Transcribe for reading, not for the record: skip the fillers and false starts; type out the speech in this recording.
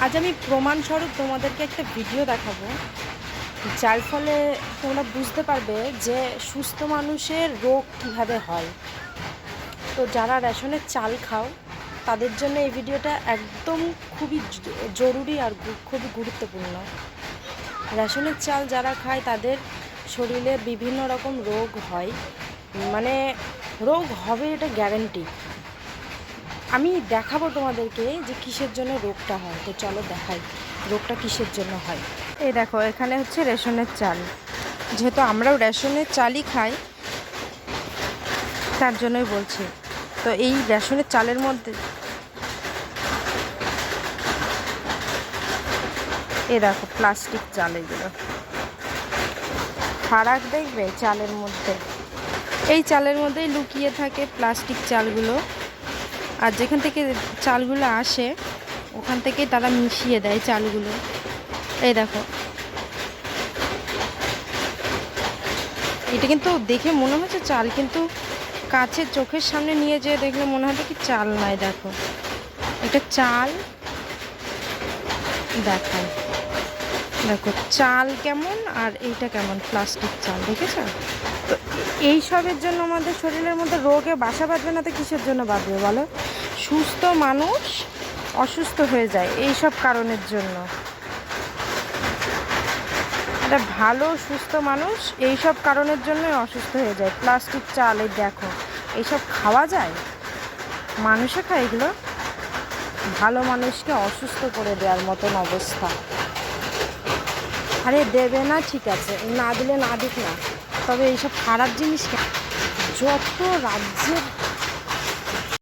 আজ আমি প্রমাণস্বরূপ তোমাদেরকে একটা ভিডিও দেখাবো, যার ফলে তোমরা বুঝতে পারবে যে সুস্থ মানুষের রোগ কিভাবে হয়। তো যারা রেশনের চাল খাও তাদের জন্য এই ভিডিওটা একদম খুবই জরুরি আর খুবই গুরুত্বপূর্ণ। রেশনের চাল যারা খায় তাদের শরীরে বিভিন্ন রকম রোগ হয়, মানে রোগ হবে এটা গ্যারান্টি। আমি দেখাবো তোমাদেরকে যে কিসের জন্য রোগটা হয়। তো চলো দেখাই রোগটা কিসের জন্য হয়। এই দেখো, এখানে হচ্ছে রেশনের চাল। যেহেতু আমরাও রেশনের চালই খাই তার জন্যই বলছি। তো এই রেশনের চালের মধ্যে এই দেখো প্লাস্টিক চাল, এগুলো ফারাক দেখবে চালের মধ্যে। এই চালের মধ্যেই লুকিয়ে থাকে প্লাস্টিক চালগুলো, আর যেখান থেকে চালগুলো আসে ওখান থেকেই তারা মিশিয়ে দেয় চালগুলো। এই দেখো, এটা কিন্তু দেখে মনে হচ্ছে চাল, কিন্তু কাছে চোখের সামনে নিয়ে যেয়ে দেখলে মনে হবে কি চাল নয়। দেখো, এটা চাল দেখায়, দেখো চাল কেমন আর এইটা কেমন, প্লাস্টিক চাল, দেখেছো? তো এই সবের জন্য আমাদের শরীরের মধ্যে রোগে বাসা বাঁধবে না তো কিসের জন্য বাঁধবে বলো? সুস্থ মানুষ অসুস্থ হয়ে যায় এই সব কারণের জন্য। একটা ভালো সুস্থ মানুষ এই সব কারণের জন্যই অসুস্থ হয়ে যায়। প্লাস্টিক চাল, এই দেখো, এইসব খাওয়া যায়? মানুষে খায় এগুলো? ভালো মানুষকে অসুস্থ করে দেওয়ার মতন অবস্থা। আরে দেবে না, ঠিক আছে, না দিলে না দিক না, তবে এইসব খারাপ জিনিস যত রাজ্যের